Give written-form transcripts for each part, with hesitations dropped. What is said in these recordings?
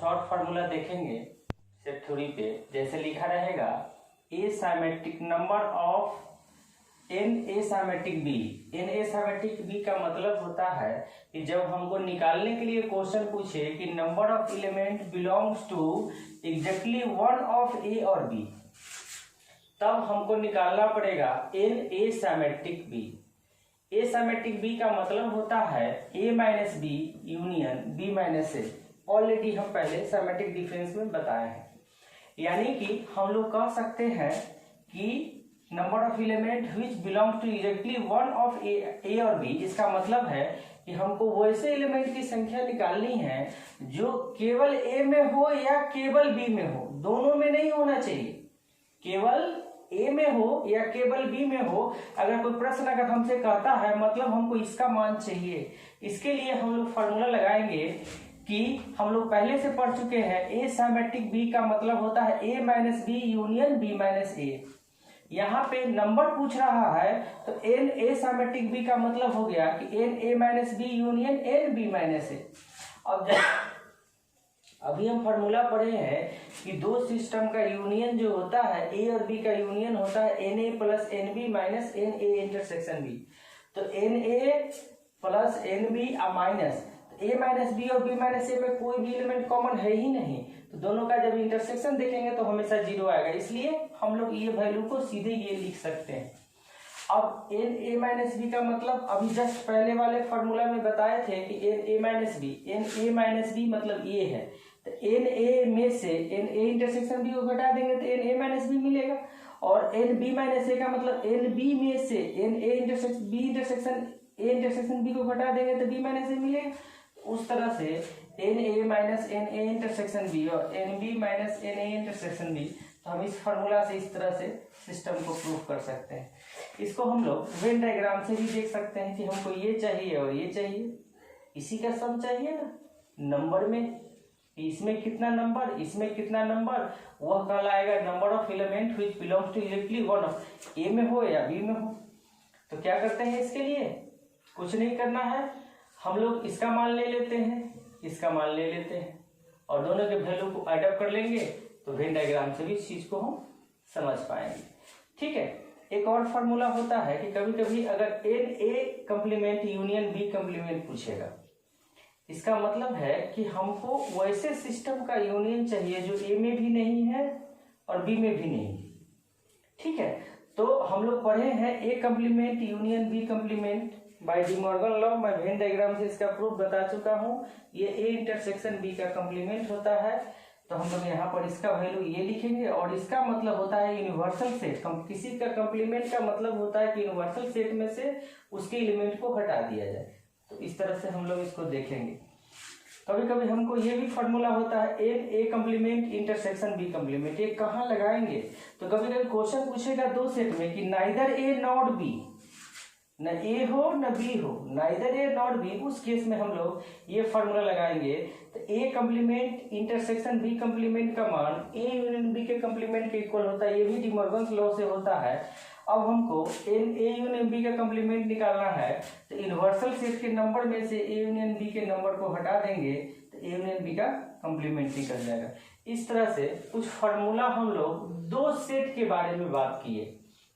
कुछ और फार्मूला देखेंगे सेट थ्योरी पे। जैसे लिखा रहेगा asymmetric number of N asymmetric B. N asymmetric B का मतलब होता है कि जब हमको निकालने के लिए क्वेश्चन पूछे कि number of element belongs to exactly one of A और बी, तब हमको निकालना पड़ेगा N asymmetric B. Asymmetric B का मतलब होता है A minus B union B minus A. Already हम पहले सिमेट्रिक डिफरेंस में बताए हैं। यानी कि हम लोग कह सकते हैं कि number of element which belong to exactly one of A और बी, इसका मतलब है कि हमको वैसे एलिमेंट की संख्या निकालनी है जो केवल ए में हो या केवल बी में हो, दोनों में नहीं होना चाहिए। केवल ए में हो या केवल बी में हो। अगर कोई प्रश्न अगर हमसे कहता है मतलब हमको इसका मान चाहिए, इसके लिए हम लोग फॉर्मूला लगाएंगे कि हम लोग पहले से पढ़ चुके हैं। ए सिमेट्रिक बी का मतलब होता है A minus B union B minus A. यहाँ पे नंबर पूछ रहा है तो एन ए सिमेट्रिक बी का मतलब हो गया कि N A minus B union N B minus A. अब अभी हम फॉर्मूला पढ़े हैं कि दो सिस्टम का यूनियन जो होता है ए और बी का यूनियन होता है N A plus N B minus N A intersection B. तो N A plus N B minus A minus B और बी माइनस ए में कोई भी एलिमेंट कॉमन है ही नहीं, तो दोनों का जब इंटरसेक्शन देखेंगे तो हमेशा जीरो आएगा। इसलिए हम लोग ये वैल्यू को सीधे ये लिख सकते हैं। अब एन ए माइनस बी का मतलब अभी जस्ट पहले वाले फॉर्मूला में बताए थे कि एन ए माइनस बी मतलब ये है। तो एन ए में से एन ए इंटरसेक्शन बी को घटा देंगे तो एन ए माइनस बी मिलेगा, और एन बी माइनस ए का मतलब एन बी में से एन ए इंटरसेक्शन बी को घटा देंगे तो बी माइनस ए मिलेगा। उस तरह से N A minus N A intersection B और N B minus N A intersection B, तो हम इस फार्मूला से इस तरह से सिस्टम को प्रूव कर सकते हैं। इसको हम लोग वेन डायग्राम से भी देख सकते हैं कि हमको ये चाहिए और ये चाहिए, इसी का सम चाहिए ना नंबर में, इसमें कितना नंबर इसमें कितना नंबर, वह कहलाएगा number of element which belongs to exactly one of A में हो या बी में हो। तो क्या करते हैं, इसके लिए कुछ नहीं करना है, हम लोग इसका मान ले लेते हैं, इसका मान ले लेते हैं और दोनों के वैल्यू को एड अप कर लेंगे, तो वेन डायग्राम से भी इस चीज को हम समझ पाएंगे। ठीक है। एक और फार्मूला होता है कि कभी कभी अगर n A complement union B complement पूछेगा, इसका मतलब है कि हमको वैसे सिस्टम का यूनियन चाहिए जो ए में भी नहीं है और बी में भी नहीं है। ठीक है। तो हम लोग पढ़े हैं A complement union B complement by de Morgan law. मैं वेन डायग्राम से इसका प्रूफ बता चुका हूँ। ये ए इंटरसेक्शन बी का कंप्लीमेंट होता है, तो हम लोग यहाँ पर इसका वैल्यू ये लिखेंगे और इसका मतलब होता है यूनिवर्सल सेट। किसी का कंप्लीमेंट का मतलब होता है कि यूनिवर्सल सेट में से उसके एलिमेंट को हटा दिया जाए। तो इस तरह से हम लोग इसको देखेंगे। कभी कभी हमको ये भी फॉर्मूला होता है N A complement intersection B complement. ये कहाँ लगाएंगे, तो कभी कभी क्वेश्चन पूछेगा दो सेट में कि नाइदर ए नॉट बी, न ए हो न बी हो, नाइदर ए नॉट बी, उस केस में हम लोग ये फॉर्मूला लगाएंगे। तो ए कंप्लीमेंट इंटरसेक्शन बी कंप्लीमेंट का मान ए यूनियन बी के कंप्लीमेंट के इक्वल होता है। ये भी डी मॉर्गन्स लॉ से होता है। अब हमको एन ए यूनियन बी का कंप्लीमेंट निकालना है, तो यूनिवर्सल सेट के नंबर में से ए यूनियन बी के नंबर को हटा देंगे तो ए यूनियन बी का कंप्लीमेंट निकल जाएगा। इस तरह से कुछ फार्मूला हम लोग दो सेट के बारे में बात किए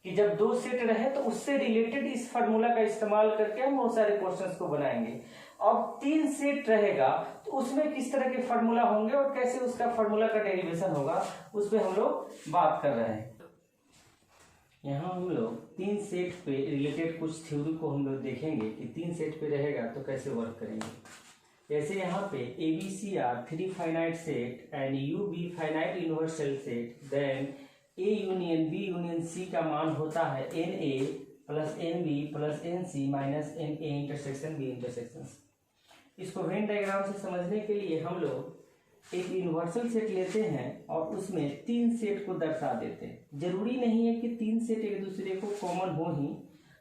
कि जब दो सेट रहे तो उससे रिलेटेड इस फार्मूला का इस्तेमाल करके हम बहुत सारे क्वेश्चंस को बनाएंगे। अब तीन सेट रहेगा तो उसमें किस तरह के फार्मूला होंगे और कैसे उसका फार्मूला का डेरिवेशन होगा, उस पर हम लोग बात कर रहे हैं। यहाँ हम लोग तीन सेट पे रिलेटेड कुछ थ्योरी को हम लोग देखेंगे कि तीन सेट पे रहेगा तो कैसे वर्क करेंगे। जैसे यहाँ पे A B C R three finite set and U be finite universal set, then A union B union C का मान होता है N A plus N B plus N C minus N A intersection B intersection. इसको Venn diagram से समझने के लिए हम लोग एक यूनिवर्सल सेट लेते हैं और उसमें तीन सेट को दर्शा देते हैं। जरूरी नहीं है कि तीन सेट एक दूसरे को कॉमन हो ही,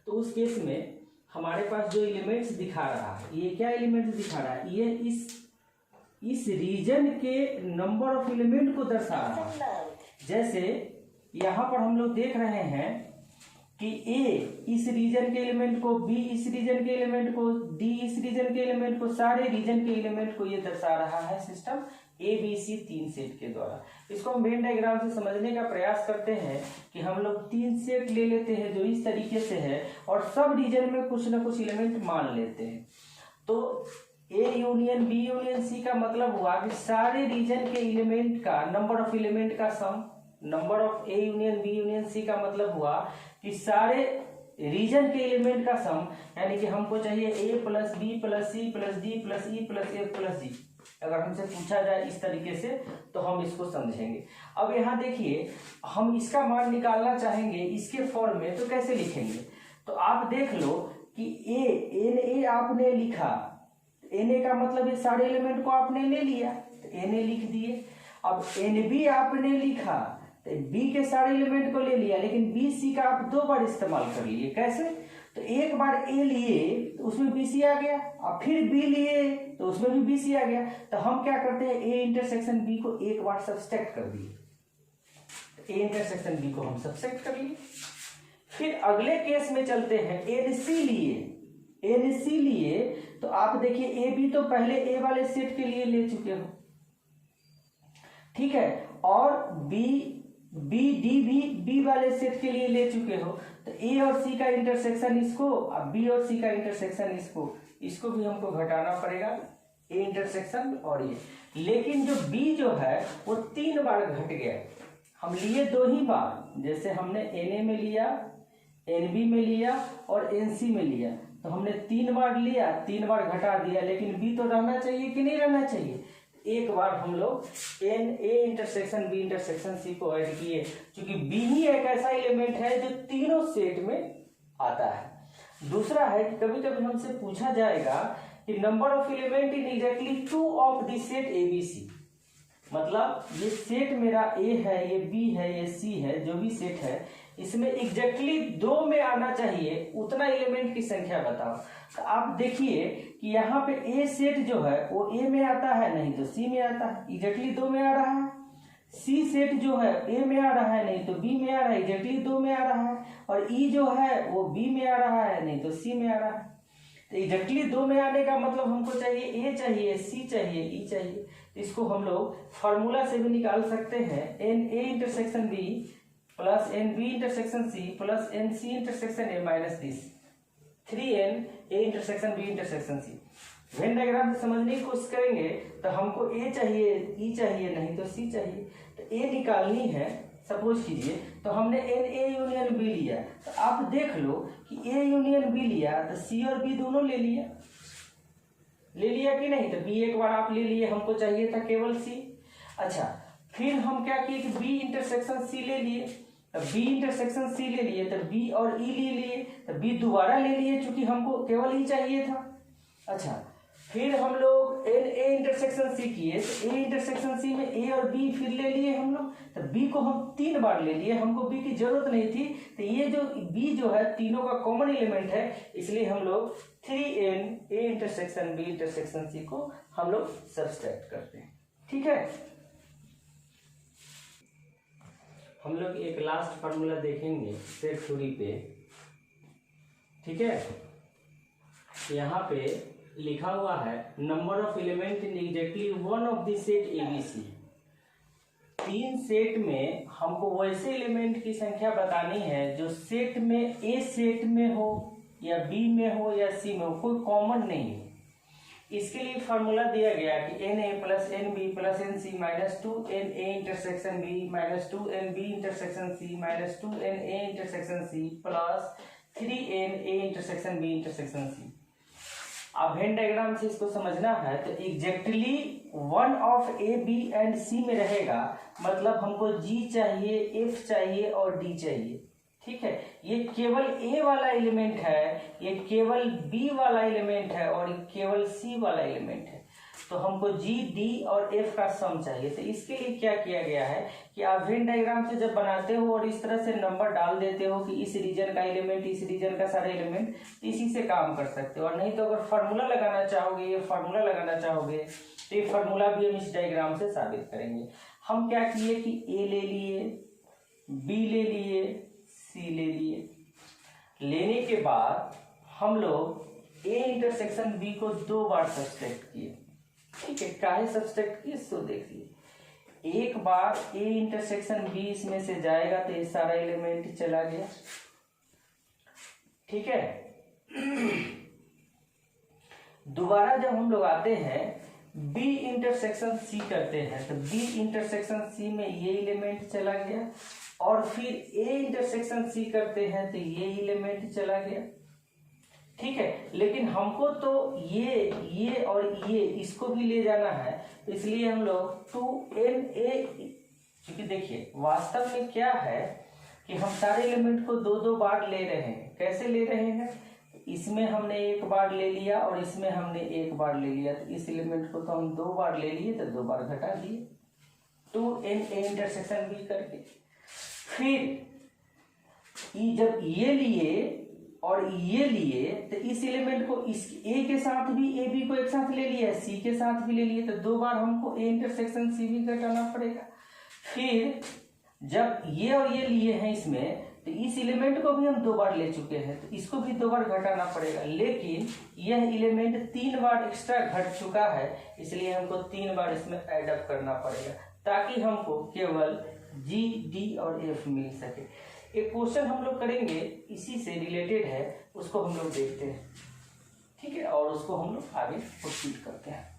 तो उस केस में हमारे पास जो एलिमेंट्स दिखा रहा है, ये क्या एलिमेंट्स दिखा रहा है, ये इस रीजन के नंबर ऑफ एलिमेंट को दर्शा रहा है। जैसे यहाँ पर हम लोग देख रहे हैं कि ए इस रीजन के एलिमेंट को, बी इस रीजन के एलिमेंट को, डी इस रीजन के एलिमेंट को, सारे रीजन के एलिमेंट को ये दर्शा रहा है system A B C 3 set के द्वारा। इसको हम वेन डायग्राम से समझने का प्रयास करते हैं कि हम लोग 3 सेट ले लेते हैं जो इस तरीके से है और सब रीजन में कुछ ना कुछ एलिमेंट मान लेते हैं। तो A union B union C का मतलब हुआ कि सारे रीजन के एलिमेंट का नंबर ऑफ एलिमेंट का sum. Number of A union B union C का मतलब हुआ कि सारे रीजन के एलिमेंट का सम, यानी कि हमको चाहिए A plus B plus C plus D plus E plus F plus G. अगर हमसे पूछा जाए इस तरीके से तो हम इसको समझेंगे। अब यहाँ देखिए, हम इसका मान निकालना चाहेंगे इसके फॉर्म में, तो कैसे लिखेंगे? तो आप देख लो कि एन ए आपने लिखा, एन ए का मतलब ये सारे एलिमेंट को आपने ले लिया तो एन ए लिख दिए। अब एन बी आपने लिखा तो बी के सारे एलिमेंट को ले लिया, लेकिन बी सी का आप 2 बार इस्तेमाल कर लिए। कैसे? तो एक बार ए लिए तो उसमें बी सी आ गया, और फिर बी लिए तो उसमें भी बी सी आ गया। तो हम क्या करते हैं, ए इंटरसेक्शन बी को एक बार सब्सट्रैक्ट कर दिए। ए इंटरसेक्शन बी को हम सब्सट्रैक्ट कर लिए। फिर अगले केस में चलते हैं, एन सी लिए। एन सी लिए तो आप देखिए ए बी तो पहले ए वाले सेट के लिए ले चुके हो, ठीक है, और बी डी भी बी वाले सेट के लिए ले चुके हो। तो ए और सी का इंटरसेक्शन इसको, अब बी और सी का इंटरसेक्शन इसको भी हमको घटाना पड़ेगा, ए इंटरसेक्शन और ये। लेकिन जो बी जो है वो 3 बार घट गया। हम लिए 2 ही बार, जैसे हमने एन ए में लिया, एन बी में लिया और एन सी में लिया, तो हमने 3 बार लिया, 3 बार घटा दिया, लेकिन बी तो रहना चाहिए कि नहीं रहना चाहिए? एक बार हम लोग n A intersection B intersection C को ऐड किए, क्योंकि बी ही एक ऐसा एलिमेंट है जो तीनों सेट में आता है। दूसरा है कि कभी कभी हमसे पूछा जाएगा कि number of element in exactly 2 of the set A B C. मतलब ये सेट मेरा ए है, ये बी है, ये सी है, जो भी सेट है, इसमें एग्जैक्टली 2 में आना चाहिए, उतना एलिमेंट की संख्या बताओ। तो आप देखिए कि यहाँ पे ए सेट जो है वो ए में आता है, नहीं तो सी में आता है, एग्जैक्टली 2 में आ रहा है। सी सेट जो है ए में आ रहा है, नहीं तो बी में आ रहा है, एग्जैक्टली 2 में आ रहा है। और ई जो है वो बी में आ रहा है, नहीं तो सी में आ रहा है। तो एग्जैक्टली 2 में आने का मतलब हमको चाहिए ए चाहिए, सी चाहिए, ई चाहिए। इसको हम लोग फॉर्मूला से भी निकाल सकते हैं, n A intersection B plus N B intersection C plus N C intersection A minus this 3n A intersection B intersection C. Venn diagram से समझने की कोशिश करेंगे तो हमको ए चाहिए, ई चाहिए, नहीं तो सी चाहिए। तो ए निकालनी है, सपोज कीजिए, तो हमने एन ए यूनियन बी लिया, तो आप देख लो कि ए यूनियन बी लिया तो सी और बी दोनों ले लिया कि नहीं? तो बी एक बार आप ले लिए, हमको चाहिए था केवल सी। अच्छा, फिर हम क्या किए कि बी इंटरसेक्शन सी ले लिए, तो बी इंटरसेक्शन सी ले लिए, तो बी और ई ले लिए, तो बी दोबारा ले लिए क्योंकि हमको केवल ई चाहिए था। अच्छा, फिर हम लोग एन ए इंटरसेक्शन सी किए, तो ए इंटरसेक्शन सी में ए और बी फिर ले लिए हम लोग, तो बी को हम 3 बार ले लिए, हमको बी की जरूरत नहीं थी। तो ये जो बी जो है तीनों का कॉमन एलिमेंट है, इसलिए हम लोग 3n A intersection B intersection C को हम लोग सब्सट्रैक्ट करते हैं। ठीक है, हम लोग एक लास्ट फार्मूला देखेंगे सेट थ्योरी पे। ठीक है, यहाँ पे लिखा हुआ है number of element in exactly 1 of the set ABC. 3 set में हमको वैसे एलिमेंट की संख्या बतानी है जो सेट में ए सेट में हो या बी में हो या सी में हो, कोई कॉमन नहीं है। इसके लिए फार्मूला दिया गया कि N A plus N B plus N C minus 2 N A intersection B minus 2 N B intersection C minus 2 N A intersection C plus 3n A intersection B intersection C. अब Venn diagram से इसको समझना है तो exactly 1 of A B and C में रहेगा, मतलब हमको जी चाहिए, एफ चाहिए और डी चाहिए। ठीक है, ये केवल ए वाला एलिमेंट है, ये केवल बी वाला एलिमेंट है और ये केवल सी वाला एलिमेंट है। तो हमको जी, डी और एफ का सम चाहिए। तो इसके लिए क्या किया गया है कि आप वेन डायग्राम से जब बनाते हो और इस तरह से नंबर डाल देते हो कि इस रीजन का एलिमेंट, इस रीजन का सारे एलिमेंट, इसी से काम कर सकते हो। और नहीं तो अगर फार्मूला लगाना चाहोगे, ये फार्मूला लगाना चाहोगे तो ये फार्मूला भी हम इस डायग्राम से साबित करेंगे। हम क्या किए कि ए ले लिए, बी ले लिए, सी ले लिए। लेने के बाद हम लोग ए इंटरसेक्शन बी को 2 बार सब्सट्रैक्ट किए। ठीक है, काहे सब्सट्रैक्ट किए सो देखिए, एक बार ए इंटरसेक्शन बी इसमें से जाएगा तो ये सारा एलिमेंट चला गया। ठीक है, दोबारा जब हम लोग आते हैं बी इंटरसेक्शन सी करते हैं तो बी इंटरसेक्शन सी में ये एलिमेंट चला गया, और फिर ए इंटरसेक्शन सी करते हैं तो ये एलिमेंट चला गया। ठीक है, लेकिन हमको तो ये और ये इसको भी ले जाना है, तो इसलिए हम लोग 2na, क्योंकि देखिए वास्तव में क्या है कि हम सारे एलिमेंट को दो दो बार ले रहे हैं। कैसे ले रहे हैं, इसमें हमने एक बार ले लिया और इसमें हमने एक बार ले लिया, तो इस एलिमेंट को तो हम दो बार ले लिए तो दो बार घटा दिए 2na इंटरसेक्शन बी करके। फिर जब ये लिए और ये लिए तो इस एलिमेंट को इस ए के साथ भी ए बी को एक साथ ले लिया, सी के साथ भी ले लिए, तो दो बार हमको ए इंटरसेक्शन सी भी घटाना पड़ेगा। फिर जब ये और ये लिए हैं इसमें, तो इस एलिमेंट को भी हम दो बार ले चुके हैं, तो इसको भी दो बार घटाना पड़ेगा। लेकिन यह एलिमेंट 3 बार एक्स्ट्रा घट चुका है, इसलिए हमको 3 बार इसमें ऐड अप करना पड़ेगा, ताकि हमको केवल जी, डी और एफ मिल सके। एक क्वेश्चन हम लोग करेंगे इसी से रिलेटेड है, उसको हम लोग देखते हैं। ठीक है, और उसको हम लोग आगे प्रोसीड करते हैं।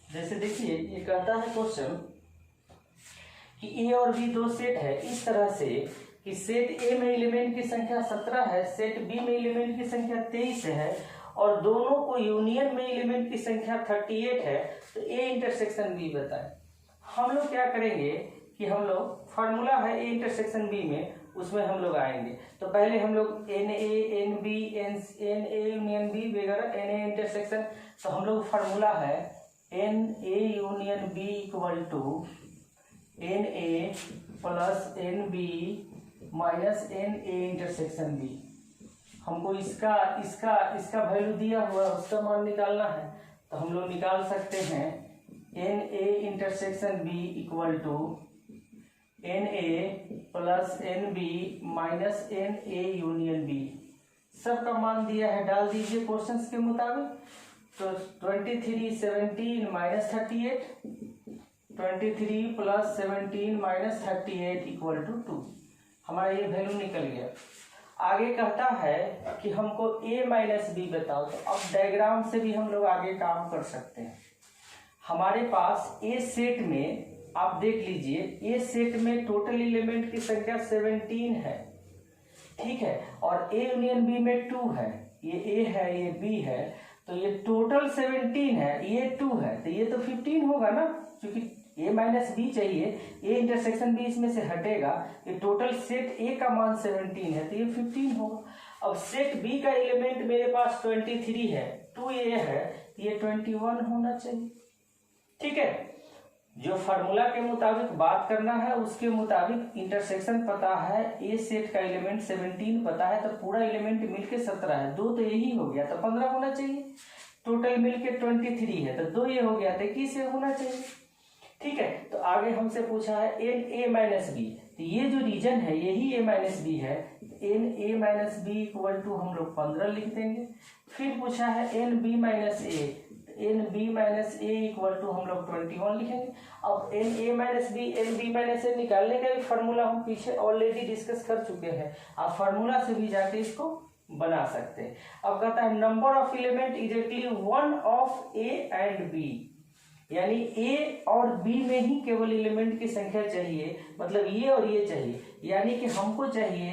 जैसे देखिए, ये कहता है क्वेश्चन कि ए और बी दो सेट है इस तरह से कि सेट ए में एलिमेंट की संख्या 17 है, सेट बी में एलिमेंट की संख्या 23 है, और दोनों को यूनियन में एलिमेंट की संख्या 38 है, तो ए इंटरसेक्शन बी बताएं। हम लोग क्या करेंगे कि हम लोग फार्मूला है ए इंटरसेक्शन बी में, उसमें हम लोग आएंगे। तो पहले हम लोग n A N B n A union B वगैरह एन ए इंटरसेक्शन, तो हम लोग फार्मूला है N A union B equal to n A plus N B minus N A intersection B. हमको इसका वैल्यू दिया हुआ है, उसका मान निकालना है, तो हम लोग निकाल सकते हैं n A intersection B equal to n A plus N B minus N A union B. सबका मान दिया है, डाल दीजिए क्वेश्चंस के मुताबिक। तो 23 17 minus 38, 23 plus 17 minus 38 equal to 2। हमारा ये वैल्यू निकल गया। आगे कहता है कि हमको a माइनस बी बताओ, तो अब डायग्राम से भी हम लोग आगे काम कर सकते हैं। हमारे पास ए सेट में आप देख लीजिए, ए सेट में टोटल एलिमेंट की संख्या 17 है। ठीक है, और ए यूनियन बी में 2 है, ये ए है ये बी है, तो ये टोटल 17 है, ये 2 है, तो ये तो 15 होगा ना, क्योंकि ए माइनस बी चाहिए, ए इंटरसेक्शन बी इसमें से हटेगा, ये टोटल सेट ए का मान 17 है, तो ये 15 होगा। अब सेट बी का एलिमेंट मेरे पास 23 है, 2a है, ये 21 होना चाहिए। ठीक है, जो फार्मूला के मुताबिक बात करना है उसके मुताबिक इंटरसेक्शन पता है, ए सेट का एलिमेंट 17 पता है, तो पूरा एलिमेंट मिलके 17 है, 2 तो यही हो गया, तो 15 होना चाहिए। टोटल मिलके 23 है, तो 2 ये हो गया, तो 21 होना चाहिए। ठीक है, तो आगे हमसे पूछा है एन ए माइनस बी, तो ये जो रीजन है यही ए माइनस बी है, N A minus B equal to हम लोग 15 लिख देंगे। फिर पूछा है N B minus A, N B minus A equal to हम लोग 21 लिखेंगे। अब N A minus B N B minus A निकालने का भी फार्मूला हम पीछे ऑलरेडी डिस्कस कर चुके हैं, आप फार्मूला से भी जाके इसको बना सकते हैं। अब कहता है number of element exactly one of A and B, यानी ए और बी में ही केवल एलिमेंट की संख्या चाहिए, मतलब ये और ये चाहिए, यानी कि हमको चाहिए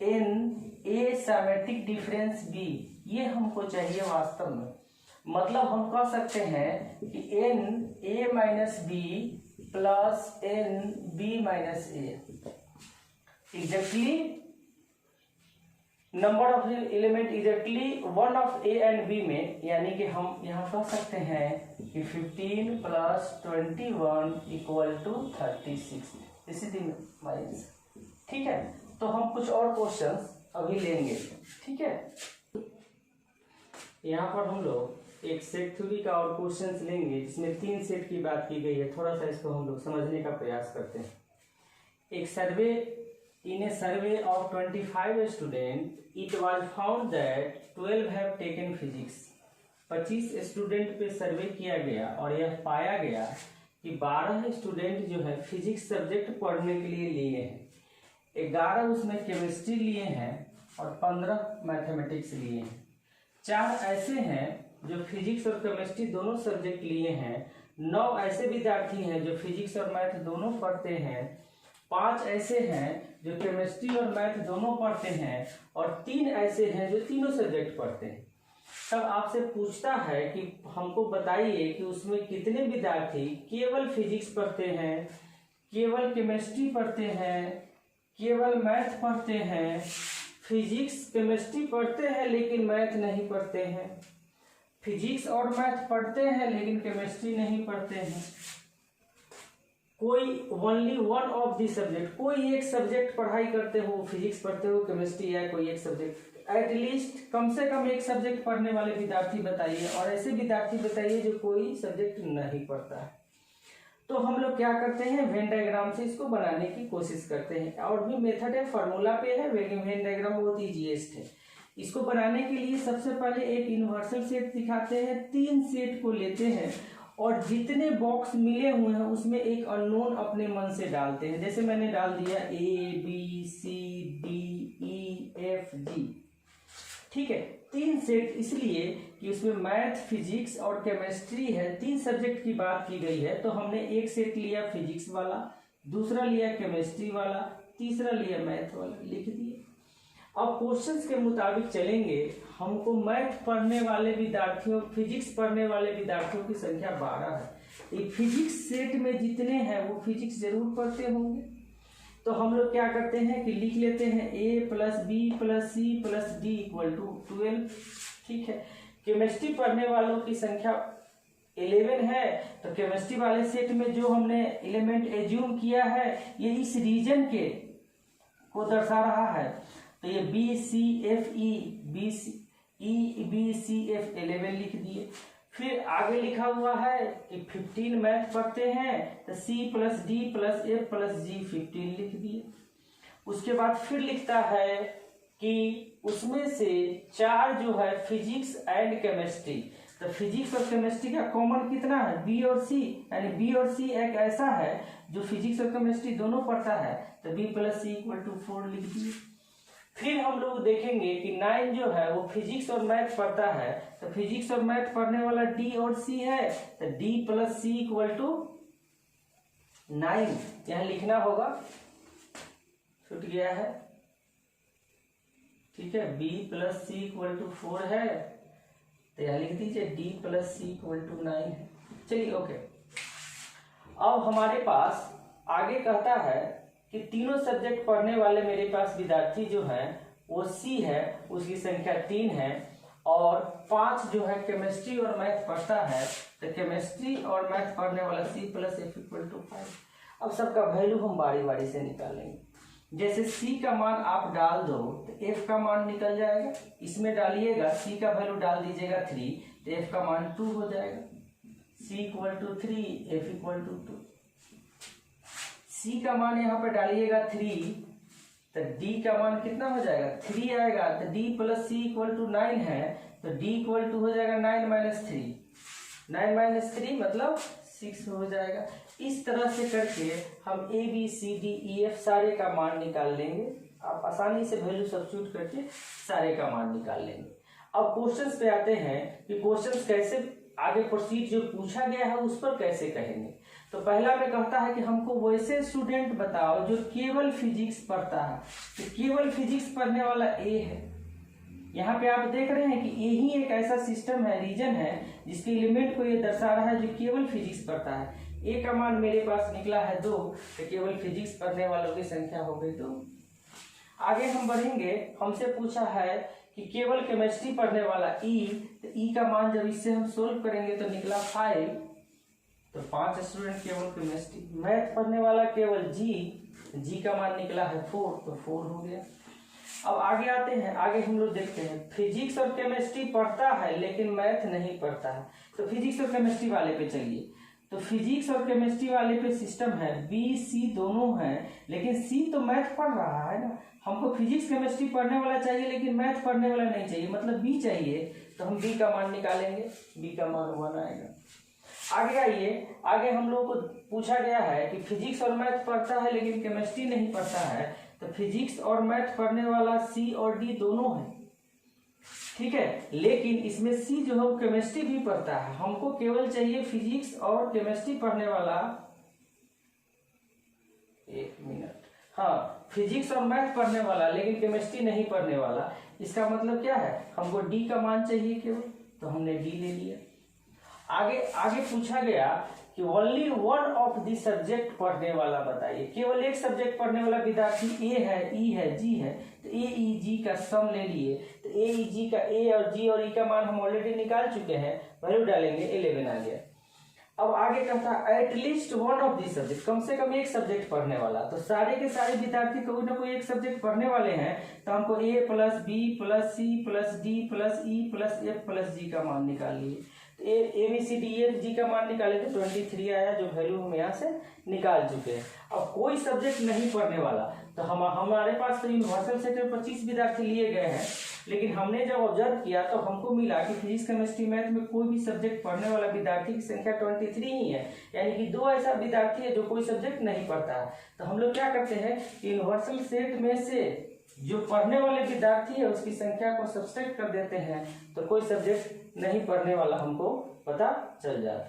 n A symmetric difference B, ये हमको चाहिए वास्तव में। मतलब हम कह सकते हैं कि N A minus B plus N B minus A exactly number of element exactly one of A and B में, यानी कि हम यहाँ कह सकते हैं कि 15 प्लस 21 इक्वल टू 36, इसी दिन माइनस। ठीक है, तो हम कुछ और क्वेश्चंस अभी लेंगे। ठीक है, यहाँ पर हम लोग एक सेट थ्योरी का और क्वेश्चंस लेंगे जिसमें 3 सेट की बात की गई है। थोड़ा सा इसको हम लोग समझने का प्रयास करते हैं। एक सर्वे In a survey of 25 students, it was found that 12 have taken physics. 25 student पे सर्वे किया गया और यह पाया गया कि 12 स्टूडेंट जो है फिजिक्स सब्जेक्ट पढ़ने के लिए लिए हैं, 11 उसमें केमिस्ट्री लिए हैं और 15 मैथमेटिक्स लिए हैं। 4 ऐसे हैं जो फिजिक्स और केमिस्ट्री दोनों सब्जेक्ट लिए हैं। 9 ऐसे विद्यार्थी हैं जो फिजिक्स और मैथ दोनों पढ़ते हैं। 5 ऐसे हैं जो केमिस्ट्री और मैथ दोनों पढ़ते हैं और 3 ऐसे हैं जो तीनों सब्जेक्ट पढ़ते हैं। तब आपसे पूछता है कि हमको बताइए कि उसमें कितने विद्यार्थी केवल फिजिक्स पढ़ते हैं, केवल केमिस्ट्री पढ़ते हैं, केवल मैथ पढ़ते हैं, फिजिक्स केमिस्ट्री पढ़ते हैं लेकिन मैथ नहीं पढ़ते हैं, फिजिक्स और मैथ पढ़ते हैं लेकिन केमिस्ट्री नहीं पढ़ते हैं। कोई only one of the subject, कोई एक सब्जेक्ट पढ़ाई करते हो, फिजिक्स पढ़ते हो, केमिस्ट्री या कोई एक सब्जेक्ट, एटलीस्ट कम से कम एक सब्जेक्ट पढ़ने वाले विद्यार्थी बताइए और ऐसे विद्यार्थी बताइए जो कोई सब्जेक्ट नहीं पढ़ता है। तो हम लोग क्या करते हैं, वेन डायग्राम से इसको बनाने की कोशिश करते हैं। और भी मेथड है, फार्मूला पे है, वेन डायग्राम बहुत ईजीएस्ट है। इसको बनाने के लिए सबसे पहले एक यूनिवर्सल सेट दिखाते हैं, 3 सेट को लेते हैं और जितने बॉक्स मिले हुए हैं उसमें एक अननोन अपने मन से डालते हैं। जैसे मैंने डाल दिया ABCDEFG, ठीक है। 3 सेट इसलिए कि उसमें मैथ, फिजिक्स और केमिस्ट्री है, 3 सब्जेक्ट की बात की गई है। तो हमने एक सेट लिया फिजिक्स वाला, दूसरा लिया केमिस्ट्री वाला, तीसरा लिया मैथ वाला, लिख दिए। अब क्वेश्चंस के मुताबिक चलेंगे। हमको मैथ पढ़ने वाले विद्यार्थियों, फिजिक्स पढ़ने वाले विद्यार्थियों की संख्या 12 है। एक फिजिक्स सेट में जितने हैं वो फिजिक्स जरूर पढ़ते होंगे। तो हम लोग क्या करते हैं कि लिख लेते हैं A + B + C + D = 12, ठीक है। केमिस्ट्री पढ़ने वालों की संख्या 11 है, तो केमिस्ट्री वाले सेट में जो हमने एलिमेंट एज्यूम किया है ये इस रीजन के को दर्शा रहा है। तो ये BCFE 11 लिख दिए। फिर आगे लिखा हुआ है कि 15 मैथ पढ़ते हैं, तो C + D + F + G 15 लिख दिए। उसके बाद फिर लिखता है कि उसमें से 4 जो है फिजिक्स एंड केमिस्ट्री। तो फिजिक्स और केमिस्ट्री का कॉमन कितना है, B और C, यानी B और C एक ऐसा है जो फिजिक्स और केमिस्ट्री दोनों पढ़ता है। तो B + C = 4 लिख दिए। फिर हम लोग देखेंगे कि 9 जो है वो फिजिक्स और मैथ पढ़ता है। तो फिजिक्स और मैथ पढ़ने वाला D और C है, तो D + C = 9 यहां लिखना होगा, छूट गया है, ठीक है। B + C = 4 है, तो यहां लिख दीजिए D + C = 9 है। चलिए ओके। अब हमारे पास आगे कहता है कि तीनों सब्जेक्ट पढ़ने वाले मेरे पास विद्यार्थी जो हैं वो C है, उसकी संख्या 3 है, और 5 जो है केमिस्ट्री और मैथ पढ़ता है। तो केमिस्ट्री और मैथ पढ़ने वाला C + F = 5। अब सबका वैल्यू हम बारी बारी से निकालेंगे। जैसे C का मान आप डाल दो तो F का मान निकल जाएगा, इसमें डालिएगा, C का वैल्यू डाल दीजिएगा 3, तो F का मान 2 हो जाएगा। C = 3, F = 2। C का मान यहाँ पे डालिएगा 3, तो D का मान कितना हो जाएगा, 3 आएगा। तो D + C = 9 है, तो D = हो जाएगा 9 - 3, 9 - 3 मतलब 6 हो जाएगा। इस तरह से करके हम ABCDEF सारे का मान निकाल लेंगे। आप आसानी से वैल्यू सब्स्टिट्यूट करके सारे का मान निकाल लेंगे। अब क्वेश्चंस पे आते हैं कि क्वेश्चंस कैसे आगे प्रोसीड, जो पूछा गया है उस पर कैसे कहेंगे। तो पहला में कहता है कि हमको वैसे स्टूडेंट बताओ जो केवल फिजिक्स पढ़ता है। तो केवल फिजिक्स पढ़ने वाला A है। यहाँ पे आप देख रहे हैं कि A ही एक ऐसा सिस्टम है, रीजन है, जिसके एलिमेंट को ये दर्शा रहा है जो केवल फिजिक्स पढ़ता है। A का मान मेरे पास निकला है 2, तो केवल फिजिक्स पढ़ने वालों की संख्या हो गई 2। आगे हम बढ़ेंगे। हमसे पूछा है कि केवल केमिस्ट्री पढ़ने वाला E, तो E का मान जब इससे हम सोल्व करेंगे तो निकला 5, तो 5 स्टूडेंट केवल केमिस्ट्री। मैथ पढ़ने वाला केवल G का मान निकला है 4, तो 4 हो गया। अब आगे आते हैं, आगे हम लोग देखते हैं फिजिक्स और केमिस्ट्री पढ़ता है लेकिन मैथ नहीं पढ़ता है। तो फिजिक्स और केमिस्ट्री वाले पे चलिए। तो फिजिक्स और केमिस्ट्री वाले पे सिस्टम है बी सी दोनों हैं, लेकिन सी तो मैथ पढ़ रहा है ना, हमको फिजिक्स केमिस्ट्री पढ़ने वाला चाहिए लेकिन मैथ पढ़ने वाला नहीं चाहिए, मतलब बी चाहिए। तो हम बी का मान निकालेंगे, बी का मान 1 आएगा। आगे आइए, आगे हम लोग को पूछा गया है कि फिजिक्स और मैथ पढ़ता है लेकिन केमिस्ट्री नहीं पढ़ता है, तो फिजिक्स और मैथ पढ़ने वाला सी और डी दोनों है, ठीक है। लेकिन इसमें सी जो है केमिस्ट्री भी पढ़ता है, हमको केवल चाहिए फिजिक्स और केमिस्ट्री पढ़ने वाला, एक मिनट, हाँ फिजिक्स और मैथ पढ़ने वाला लेकिन केमिस्ट्री नहीं पढ़ने वाला। इसका मतलब क्या है, हमको डी का मान चाहिए केवल, तो हमने डी ले लिया। आगे आगे पूछा गया कि only one of the subject पढ़ने वाला बताइए, केवल एक सब्जेक्ट पढ़ने वाला विद्यार्थी ए है, ई है, जी है, तो ए ई जी का सम ले लिए। तो ए ई जी का, ए और जी और ई का मान हम ऑलरेडी निकाल चुके हैं, वैल्यू डालेंगे 11 आ गया। अब आगे कहता है at least one of the subject, कम से कम एक सब्जेक्ट पढ़ने वाला, तो सारे के सारे विद्यार्थी कोई ना कोई एक सब्जेक्ट पढ़ने वाले हैं, तो हमको A plus B plus C plus D plus E plus F plus G का मान निकाल लिए। A B C D F G का मान निकाले तो 23 आया, जो वैल्यू हम यहाँ से निकाल चुके हैं। अब कोई सब्जेक्ट नहीं पढ़ने वाला, तो हमारे पास तो यूनिवर्सल सेट में 25 विद्यार्थी लिए गए हैं, लेकिन हमने जब ऑब्जर्व किया तो हमको मिला कि फिजिक्स केमिस्ट्री मैथ में कोई भी सब्जेक्ट पढ़ने वाला विद्यार्थी की संख्या 23 ही है, यानी कि 2 ऐसा विद्यार्थी है जो कोई सब्जेक्ट नहीं पढ़ता है। तो हम लोग क्या करते हैं, यूनिवर्सल सेट में से जो पढ़ने वाले विद्यार्थी है उसकी संख्या को सब्सट्रैक्ट कर देते हैं, तो कोई सब्जेक्ट नहीं पढ़ने वाला हमको पता चल जाता है।